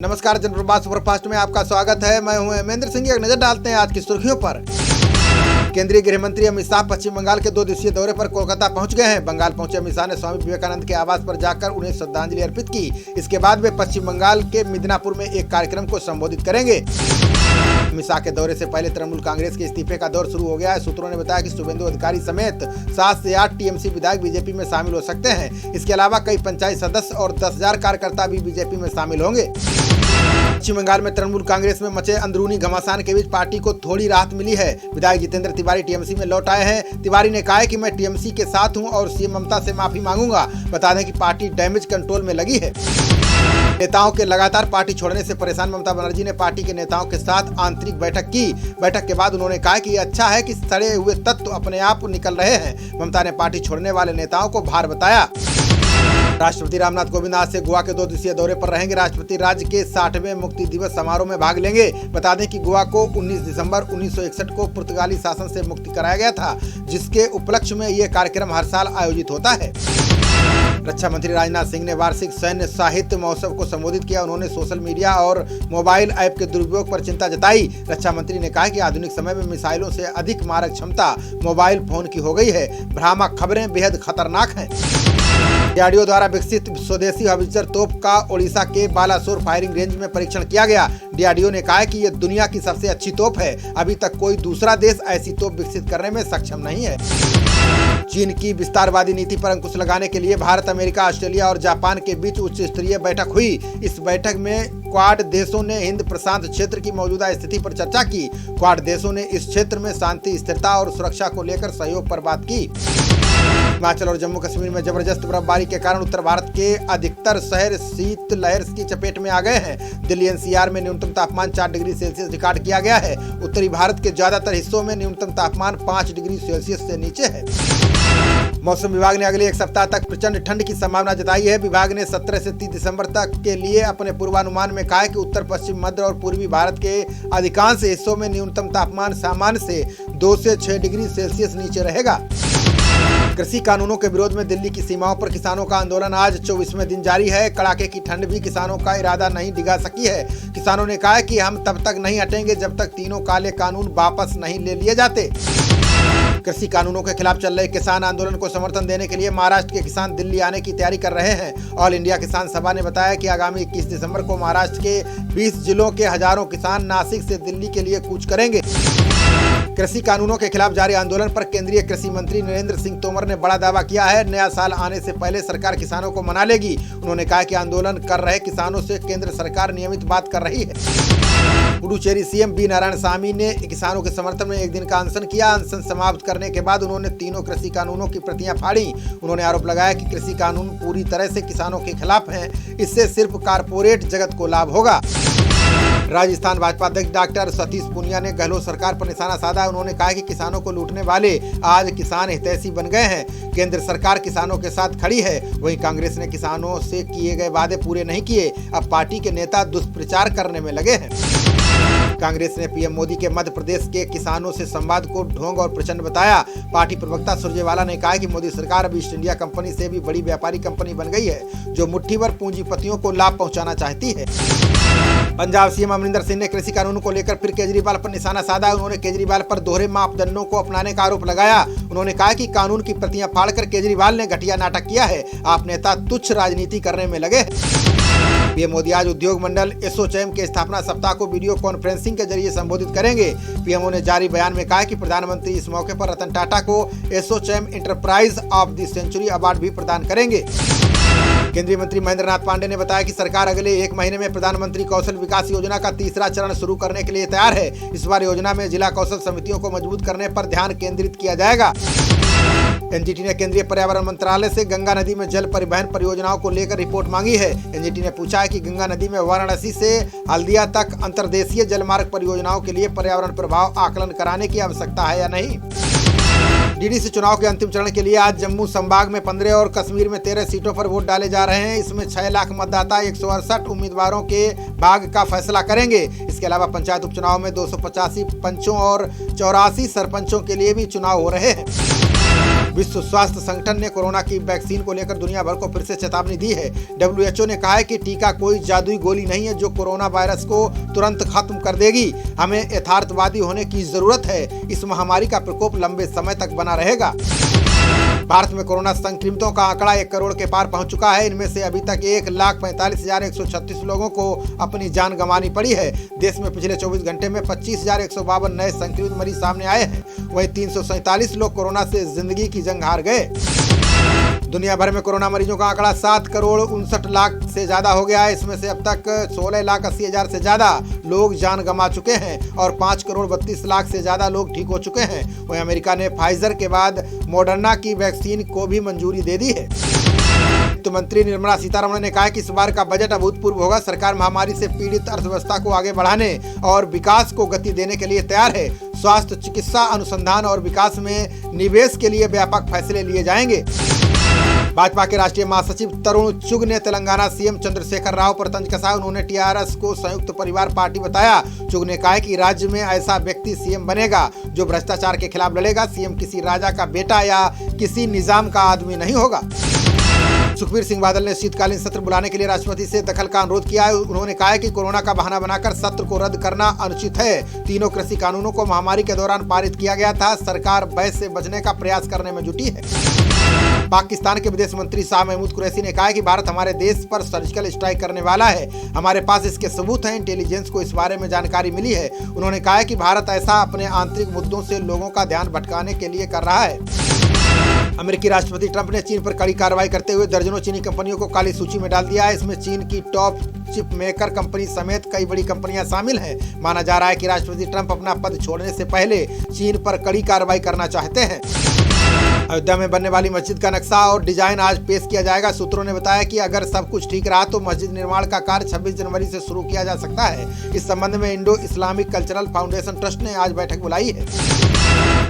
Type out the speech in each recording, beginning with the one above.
नमस्कार, जनप्रवास सुपरफास्ट में आपका स्वागत है। मैं हूं हेमेंद्र सिंह। एक नजर डालते हैं आज की सुर्खियों पर। केंद्रीय गृह मंत्री अमित शाह पश्चिम बंगाल के 2 दिवसीय दौरे पर कोलकाता पहुंच गए हैं। बंगाल पहुंचे अमित शाह ने स्वामी विवेकानंद के आवास पर जाकर उन्हें श्रद्धांजलि अर्पित की। इसके बाद वे पश्चिम बंगाल के मिदनापुर में एक कार्यक्रम को संबोधित करेंगे। अमित शाह के दौरे से पहले तृणमूल कांग्रेस के इस्तीफे का दौर शुरू हो गया है। सूत्रों ने बताया कि शुभेंदु अधिकारी समेत 7 से 8 टीएमसी विधायक बीजेपी में शामिल हो सकते हैं। इसके अलावा कई पंचायत सदस्य और 10,000 कार्यकर्ता भी बीजेपी में शामिल होंगे। पश्चिम बंगाल में तृणमूल कांग्रेस में मचे अंदरूनी घमासान के बीच पार्टी को थोड़ी राहत मिली है। विधायक जितेंद्र तिवारी टीएमसी में लौट आए हैं। तिवारी ने कहा है कि मैं टीएमसी के साथ हूं और सीएम ममता से माफी मांगूंगा। बता दें कि पार्टी डैमेज कंट्रोल में लगी है। नेताओं के लगातार पार्टी छोड़ने से परेशान ममता बनर्जी ने पार्टी के नेताओं के साथ आंतरिक बैठक की। बैठक के बाद उन्होंने कहा कि ये अच्छा है कि सड़े हुए तत्व अपने आप निकल रहे हैं। ममता ने पार्टी छोड़ने वाले नेताओं को भार बताया। राष्ट्रपति रामनाथ कोविंद आज से गोवा के 2 दिवसीय दौरे पर रहेंगे। राष्ट्रपति राज्य के 60वें मुक्ति दिवस समारोह में भाग लेंगे। बता दें कि गोवा को 19 दिसंबर 1961 को पुर्तगाली शासन से मुक्ति कराया गया था, जिसके उपलक्ष्य में यह कार्यक्रम हर साल आयोजित होता है। रक्षा मंत्री राजनाथ सिंह ने वार्षिक सैन्य साहित्य महोत्सव को संबोधित किया। उन्होंने सोशल मीडिया और मोबाइल ऐप के दुरुपयोग पर चिंता जताई। रक्षा मंत्री ने कहा कि आधुनिक समय में मिसाइलों से अधिक मारक क्षमता मोबाइल फोन की हो गई है। भ्रामक खबरें बेहद खतरनाक हैं। डीआरडीओ द्वारा विकसित स्वदेशी हॉवित्जर तोप का ओडिशा के बालासोर फायरिंग रेंज में परीक्षण किया गया। डीआरडीओ ने कहा है कि यह दुनिया की सबसे अच्छी तोप है। अभी तक कोई दूसरा देश ऐसी तोप विकसित करने में सक्षम नहीं है। चीन की विस्तारवादी नीति पर अंकुश लगाने के लिए भारत, अमेरिका, ऑस्ट्रेलिया और जापान के बीच उच्च स्तरीय बैठक हुई। इस बैठक में क्वाड देशों ने हिंद प्रशांत क्षेत्र की मौजूदा स्थिति पर चर्चा की। क्वाड देशों ने इस क्षेत्र में शांति, स्थिरता और सुरक्षा को लेकर सहयोग पर बात की। हिमाचल और जम्मू कश्मीर में जबरदस्त बर्फबारी के कारण उत्तर भारत के अधिकतर शहर शीत लहर की चपेट में आ गए हैं। दिल्ली एनसीआर में न्यूनतम तापमान 4 डिग्री सेल्सियस रिकॉर्ड किया गया है। उत्तरी भारत के ज्यादातर हिस्सों में न्यूनतम तापमान 5 डिग्री सेल्सियस से नीचे है। मौसम विभाग ने अगले 1 सप्ताह तक प्रचंड ठंड की संभावना जताई है। विभाग ने 17 से 30 दिसंबर तक के लिए अपने पूर्वानुमान में कहा है कि उत्तर पश्चिम, मध्य और पूर्वी भारत के अधिकांश हिस्सों में न्यूनतम तापमान सामान्य से 2 से 6 डिग्री सेल्सियस नीचे रहेगा। कृषि कानूनों के विरोध में दिल्ली की सीमाओं पर किसानों का आंदोलन आज 24वें दिन जारी है। कड़ाके की ठंड भी किसानों का इरादा नहीं डिगा सकी है। किसानों ने कहा है कि हम तब तक नहीं हटेंगे जब तक तीनों काले कानून वापस नहीं ले लिए जाते। कृषि कानूनों के खिलाफ चल रहे किसान आंदोलन को समर्थन देने के लिए महाराष्ट्र के किसान दिल्ली आने की तैयारी कर रहे हैं। ऑल इंडिया किसान सभा ने बताया कि आगामी 21 दिसंबर को महाराष्ट्र के 20 जिलों के हजारों किसान नासिक से दिल्ली के लिए कूच करेंगे। कृषि कानूनों के खिलाफ जारी आंदोलन पर केंद्रीय कृषि मंत्री नरेंद्र सिंह तोमर ने बड़ा दावा किया है। नया साल आने से पहले सरकार किसानों को मना लेगी। उन्होंने कहा कि आंदोलन कर रहे किसानों से केंद्र सरकार नियमित बात कर रही है। पुडुचेरी सीएम बी नारायणसामी ने किसानों के समर्थन में 1 दिन का अनशन किया। अनशन समाप्त करने के बाद उन्होंने तीनों कृषि कानूनों की प्रतियां फाड़ी। उन्होंने आरोप लगाया कि कृषि कानून पूरी तरह से किसानों के खिलाफ हैं। इससे सिर्फ कारपोरेट जगत को लाभ होगा। राजस्थान भाजपा अध्यक्ष डॉक्टर सतीश पूनिया ने गहलोत सरकार पर निशाना साधा। उन्होंने कहा कि किसानों को लूटने वाले आज किसान हितैषी बन गए हैं। केंद्र सरकार किसानों के साथ खड़ी है। वहीं कांग्रेस ने किसानों से किए गए वादे पूरे नहीं किए। अब पार्टी के नेता दुष्प्रचार करने में लगे हैं। कांग्रेस ने पीएम मोदी के मध्य प्रदेश के किसानों से संवाद को ढोंग और प्रचंड बताया। पार्टी प्रवक्ता सुरजेवाला ने कहा कि मोदी सरकार अब ईस्ट इंडिया कंपनी से भी बड़ी व्यापारी कंपनी बन गई है, जो मुट्ठीभर पूंजीपतियों को लाभ पहुंचाना चाहती है। पंजाब सीएम अमरिंदर सिंह ने कृषि कानून को लेकर फिर केजरीवाल पर निशाना साधा। उन्होंने केजरीवाल पर दोहरे मापदंडों को अपनाने का आरोप लगाया। उन्होंने कहा कि कानून की प्रतियां फाड़कर केजरीवाल ने घटिया नाटक किया है। आप नेता तुच्छ राजनीति करने में लगे। पीएम मोदी आज उद्योग मंडल एसोचैम के स्थापना सप्ताह को वीडियो कॉन्फ्रेंसिंग के जरिए संबोधित करेंगे। पीएमओ ने जारी बयान में कहा कि प्रधानमंत्री इस मौके पर रतन टाटा को ASSOCHAM enterprise of the century award भी प्रदान करेंगे। केंद्रीय मंत्री महेंद्र नाथ पांडे ने बताया कि सरकार अगले 1 महीने में प्रधानमंत्री कौशल विकास योजना का 3रा चरण शुरू करने के लिए तैयार है। इस बार योजना में जिला कौशल समितियों को मजबूत करने पर ध्यान केंद्रित किया जाएगा। एनजीटी ने केंद्रीय पर्यावरण मंत्रालय से गंगा नदी में जल परिवहन परियोजनाओं को लेकर रिपोर्ट मांगी है। एनजीटी ने पूछा है कि गंगा नदी में वाराणसी से हल्दिया तक अंतर्देशीय जलमार्ग परियोजनाओं के लिए पर्यावरण प्रभाव आकलन कराने की आवश्यकता है या नहीं। डीडीसी चुनाव के अंतिम चरण के लिए आज जम्मू संभाग में 15 और कश्मीर में 13 सीटों पर वोट डाले जा रहे हैं। इसमें 6 लाख मतदाता 168 उम्मीदवारों के भाग्य का फैसला करेंगे। इसके अलावा पंचायत उपचुनाव में 285 पंचों और 84 सरपंचों के लिए भी चुनाव हो रहे हैं। विश्व स्वास्थ्य संगठन ने कोरोना की वैक्सीन को लेकर दुनिया भर को फिर से चेतावनी दी है। WHO ने कहा है कि टीका कोई जादुई गोली नहीं है जो कोरोना वायरस को तुरंत खत्म कर देगी। हमें यथार्थवादी होने की जरूरत है। इस महामारी का प्रकोप लंबे समय तक बना रहेगा। भारत में कोरोना संक्रमितों का आंकड़ा 1 करोड़ के पार पहुंच चुका है। इनमें से अभी तक 1,45,136 लोगों को अपनी जान गंवानी पड़ी है। देश में पिछले 24 घंटे में 25,152 नए संक्रमित मरीज सामने आए हैं। वहीं 347 लोग कोरोना से जिंदगी की जंग हार गए। दुनिया भर में कोरोना मरीजों का आंकड़ा 7,59,00,000 से ज्यादा हो गया है। इसमें से अब तक 16,80,000 से ज्यादा लोग जान गंवा चुके हैं और 5,32,00,000 से ज्यादा लोग ठीक हो चुके हैं। वहीं अमेरिका ने फाइजर के बाद मॉडर्ना की वैक्सीन को भी मंजूरी दे दी है। वित्त मंत्री निर्मला सीतारमण ने कहा है कि इस बार का बजट अभूतपूर्व होगा। सरकार महामारी से पीड़ित अर्थव्यवस्था को आगे बढ़ाने और विकास को गति देने के लिए तैयार है। स्वास्थ्य, चिकित्सा, अनुसंधान और विकास में निवेश के लिए व्यापक फैसले लिए जाएंगे। भाजपा के राष्ट्रीय महासचिव तरुण चुग ने तेलंगाना सीएम चंद्रशेखर राव पर तंज कसा। उन्होंने टीआरएस को संयुक्त परिवार पार्टी बताया। चुग ने कहा कि राज्य में ऐसा व्यक्ति सीएम बनेगा जो भ्रष्टाचार के खिलाफ लड़ेगा। सीएम किसी राजा का बेटा या किसी निजाम का आदमी नहीं होगा। सुखबीर सिंह बादल ने शीतकालीन सत्र बुलाने के लिए राष्ट्रपति से दखल का अनुरोध किया है। उन्होंने कहा है कि कोरोना का बहाना बनाकर सत्र को रद्द करना अनुचित है। तीनों कृषि कानूनों को महामारी के दौरान पारित किया गया था। सरकार बहस से बचने का प्रयास करने में जुटी है। पाकिस्तान के विदेश मंत्री शाह महमूद कुरैशी ने कहा है कि भारत हमारे देश पर सर्जिकल स्ट्राइक करने वाला है। हमारे पास इसके सबूत हैं। इंटेलिजेंस को इस बारे में जानकारी मिली है। उन्होंने कहा है कि भारत ऐसा अपने आंतरिक मुद्दों से लोगों का ध्यान भटकाने के लिए कर रहा है। अमेरिकी राष्ट्रपति ट्रंप ने चीन पर कड़ी कार्रवाई करते हुए दर्जनों चीनी कंपनियों को काली सूची में डाल दिया है। इसमें चीन की टॉप चिप मेकर कंपनी समेत कई बड़ी कंपनियां शामिल हैं। माना जा रहा है कि राष्ट्रपति ट्रंप अपना पद छोड़ने से पहले चीन पर कड़ी कार्रवाई करना चाहते हैं। अयोध्या में बनने वाली मस्जिद का नक्शा और डिजाइन आज पेश किया जाएगा। सूत्रों ने बताया कि अगर सब कुछ ठीक रहा तो मस्जिद निर्माण का कार्य 26 जनवरी से शुरू किया जा सकता है। इस संबंध में Indo Islamic cultural foundation trust ने आज बैठक बुलाई है।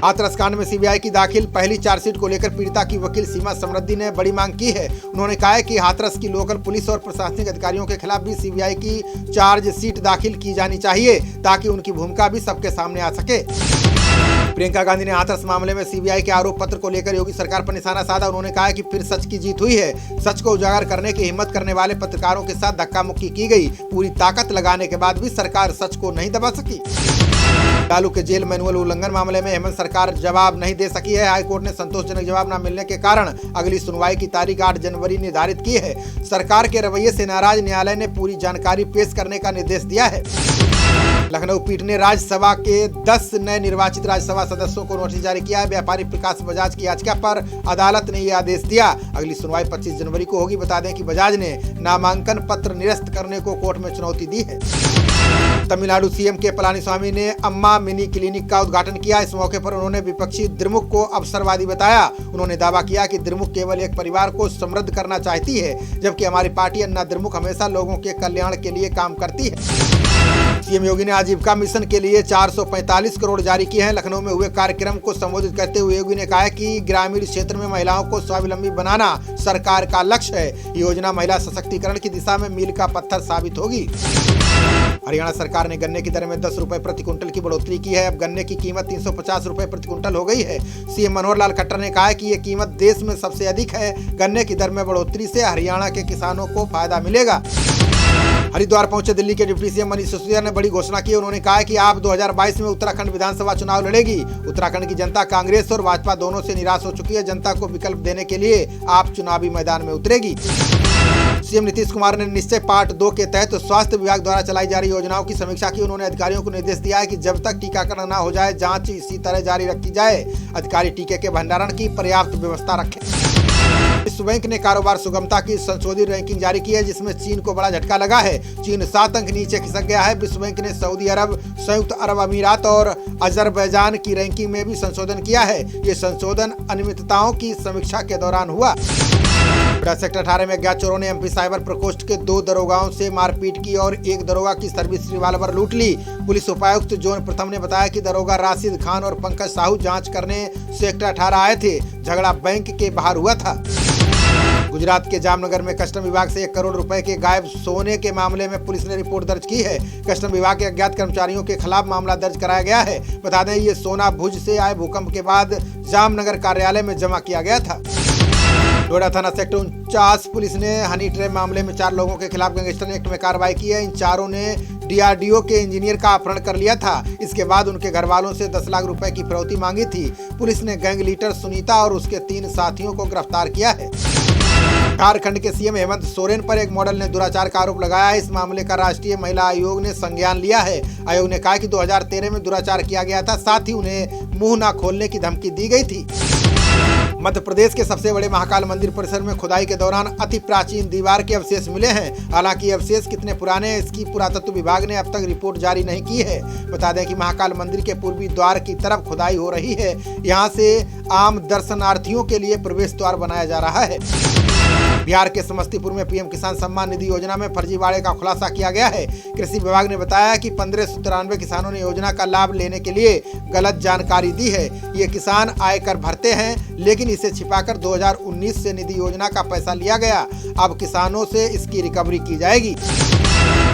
हाथरस कांड में सीबीआई की दाखिल पहली चार्जशीट को लेकर पीड़िता की वकील सीमा समृद्धि ने बड़ी मांग की है। उन्होंने कहा है कि हाथरस की लोकल पुलिस और प्रशासनिक अधिकारियों के खिलाफ भी सीबीआई की चार्जशीट दाखिल की जानी चाहिए ताकि उनकी भूमिका भी सबके सामने आ सके। प्रियंका गांधी ने हाथरस मामले में सीबीआई के आरोप पत्र को लेकर योगी सरकार पर निशाना साधा। उन्होंने कहा कि फिर सच की जीत हुई है। सच को उजागर करने की हिम्मत करने वाले पत्रकारों के साथ धक्का मुक्की की गई। पूरी ताकत लगाने के बाद भी सरकार सच को नहीं दबा सकी। लालू के जेल मैनुअल उल्लंघन मामले में हेमंत सरकार जवाब नहीं दे सकी है। हाईकोर्ट ने संतोषजनक जवाब न मिलने के कारण अगली सुनवाई की तारीख 8 जनवरी निर्धारित की है। सरकार के रवैये से नाराज न्यायालय ने पूरी जानकारी पेश करने का निर्देश दिया है। लखनऊ पीठ ने राज्यसभा के 10 नए निर्वाचित राज्यसभा सदस्यों को नोटिस जारी किया है। व्यापारी प्रकाश बजाज की याचिका पर अदालत ने यह आदेश दिया। अगली सुनवाई 25 जनवरी को होगी। बता दें कि बजाज ने नामांकन पत्र निरस्त करने को कोर्ट में चुनौती दी है। तमिलनाडु सीएम के पलानीस्वामी ने अम्मा मिनी क्लिनिक का उद्घाटन किया। इस मौके पर उन्होंने विपक्षी द्रमुक को अवसरवादी बताया। उन्होंने दावा किया कि द्रमुक केवल एक परिवार को समृद्ध करना चाहती है, जबकि हमारी पार्टी अन्ना द्रमुक हमेशा लोगों के कल्याण के लिए काम करती है। सीएम योगी ने आजीविका मिशन के लिए 445 करोड़ जारी किए हैं। लखनऊ में हुए कार्यक्रम को संबोधित करते हुए योगी ने कहा कि ग्रामीण क्षेत्र में महिलाओं को स्वावलंबी बनाना सरकार का लक्ष्य है। योजना महिला सशक्तिकरण की दिशा में मील का पत्थर साबित होगी। हरियाणा सरकार ने गन्ने की दर में 10 रुपए प्रति क्विंटल की बढ़ोतरी की है। अब गन्ने की कीमत 350 रुपए प्रति क्विंटल हो गई है। सीएम मनोहर लाल खट्टर ने कहा है कि ये कीमत देश में सबसे अधिक है। गन्ने की दर में बढ़ोतरी से हरियाणा के किसानों को फायदा मिलेगा। हरिद्वार पहुंचे दिल्ली के डिप्टी सीएम मनीष सिसोदिया ने बड़ी घोषणा की। उन्होंने कहा कि आप 2022 में उत्तराखंड विधानसभा चुनाव लड़ेगी। उत्तराखंड की जनता कांग्रेस और भाजपा दोनों से निराश हो चुकी है। जनता को विकल्प देने के लिए आप चुनावी मैदान में उतरेगी। सीएम नीतीश कुमार ने निश्चय पार्ट 2 के तहत स्वास्थ्य विभाग द्वारा चलाई जा रही योजनाओं की समीक्षा की। उन्होंने अधिकारियों को निर्देश दिया है कि जब तक टीकाकरण न हो जाए जांच इसी तरह जारी रखी जाए। अधिकारी टीके के भंडारण की पर्याप्त व्यवस्था रखें। विश्व बैंक ने कारोबार सुगमता की संशोधित रैंकिंग जारी की है, जिसमें चीन को बड़ा झटका लगा है। चीन 7 अंक नीचे खिसक गया है। विश्व बैंक ने सऊदी अरब, संयुक्त अरब अमीरात और अजरबैजान की रैंकिंग में भी संशोधन किया है। ये संशोधन अनियमितताओं की समीक्षा के दौरान हुआ। सेक्टर 18 में अज्ञात चोरों ने एमपी साइबर प्रकोष्ठ के 2 दरोगाओं से मारपीट की और एक दरोगा की सर्विस रिवाल्वर लूट ली। पुलिस उपायुक्त जोन प्रथम ने बताया कि दरोगा राशिद खान और पंकज साहू जांच करने सेक्टर 18 आए थे। झगड़ा बैंक के बाहर हुआ था। गुजरात के जामनगर में कस्टम विभाग से 1 करोड़ रुपए के गायब सोने के मामले में पुलिस ने रिपोर्ट दर्ज की है। कस्टम विभाग के अज्ञात कर्मचारियों के खिलाफ मामला दर्ज कराया गया है। बता दें, ये सोना भुज से आए भूकंप के बाद जामनगर कार्यालय में जमा किया गया था। डोडा थाना सेक्टर 49 पुलिस ने हनी ट्रैप मामले में 4 लोगों के खिलाफ गैंगस्टर एक्ट में कार्रवाई की है। इन चारों ने DRDO के इंजीनियर का अपहरण कर लिया था। इसके बाद उनके घर वालों से 10 लाख रुपए की फिरौती मांगी थी। पुलिस ने गैंग लीडर सुनीता और उसके 3 साथियों को गिरफ्तार किया है। झारखंड के CM हेमंत सोरेन पर एक मॉडल ने दुराचार का आरोप लगाया है। इस मामले का राष्ट्रीय महिला आयोग ने संज्ञान लिया है। आयोग ने कहा कि 2013 में दुराचार किया गया था, साथ ही उन्हें मुंह न खोलने की धमकी दी गई थी। मध्य प्रदेश के सबसे बड़े महाकाल मंदिर परिसर में खुदाई के दौरान अति प्राचीन दीवार के अवशेष मिले हैं। हालांकि ये अवशेष कितने पुराने हैं, इसकी पुरातत्व विभाग ने अब तक रिपोर्ट जारी नहीं की है। बता दें कि महाकाल मंदिर के पूर्वी द्वार की तरफ खुदाई हो रही है। यहाँ से आम दर्शनार्थियों के लिए प्रवेश द्वार बनाया जा रहा है। बिहार के समस्तीपुर में PM किसान सम्मान निधि योजना में फर्जीवाड़े का खुलासा किया गया है। कृषि विभाग ने बताया कि 1593 किसानों ने योजना का लाभ लेने के लिए गलत जानकारी दी है। ये किसान आयकर भरते हैं, लेकिन इसे छिपाकर 2019 से निधि योजना का पैसा लिया गया। अब किसानों से इसकी रिकवरी की जाएगी।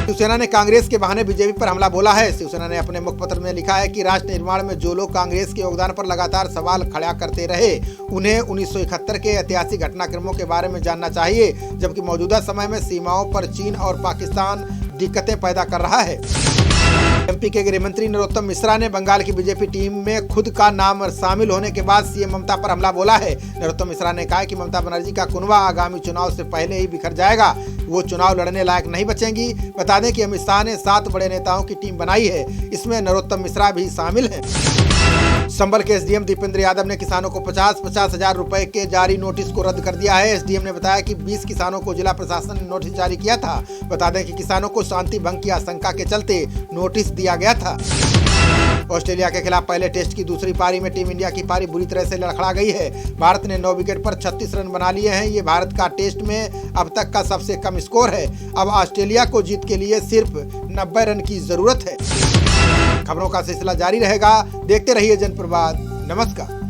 शिवसेना ने कांग्रेस के बहाने बीजेपी पर हमला बोला है। शिवसेना ने अपने मुखपत्र में लिखा है कि राष्ट्र निर्माण में जो लोग कांग्रेस के योगदान पर लगातार सवाल खड़ा करते रहे, उन्हें 1971 के ऐतिहासिक घटनाक्रमों के बारे में जानना चाहिए, जबकि मौजूदा समय में सीमाओं पर चीन और पाकिस्तान दिक्कतें पैदा कर रहा है। MP के गृह मंत्री नरोत्तम मिश्रा ने बंगाल की बीजेपी टीम में खुद का नाम शामिल होने के बाद CM ममता पर हमला बोला है। नरोत्तम मिश्रा ने कहा कि ममता बनर्जी का कुनबा आगामी चुनाव से पहले ही बिखर जाएगा। वो चुनाव लड़ने लायक नहीं बचेंगी। बता दें कि अमित शाह ने 7 बड़े नेताओं की टीम बनाई है। इसमें नरोत्तम मिश्रा भी शामिल है। संभल के SDM दीपेंद्र यादव ने किसानों को 50-50 हजार रुपए के जारी नोटिस को रद्द कर दिया है। SDM ने बताया कि 20 किसानों को जिला प्रशासन ने नोटिस जारी किया था। बता दें कि किसानों को शांति भंग की आशंका के चलते नोटिस दिया गया था। ऑस्ट्रेलिया के खिलाफ पहले टेस्ट की दूसरी पारी में टीम इंडिया की पारी बुरी तरह से लड़खड़ा गई है। भारत ने 9 विकेट पर 36 रन बना लिए हैं। ये भारत का टेस्ट में अब तक का सबसे कम स्कोर है। अब ऑस्ट्रेलिया को जीत के लिए सिर्फ 90 रन की जरूरत है। खबरों का सिलसिला जारी रहेगा। देखते रहिए जनप्रवाद। नमस्कार।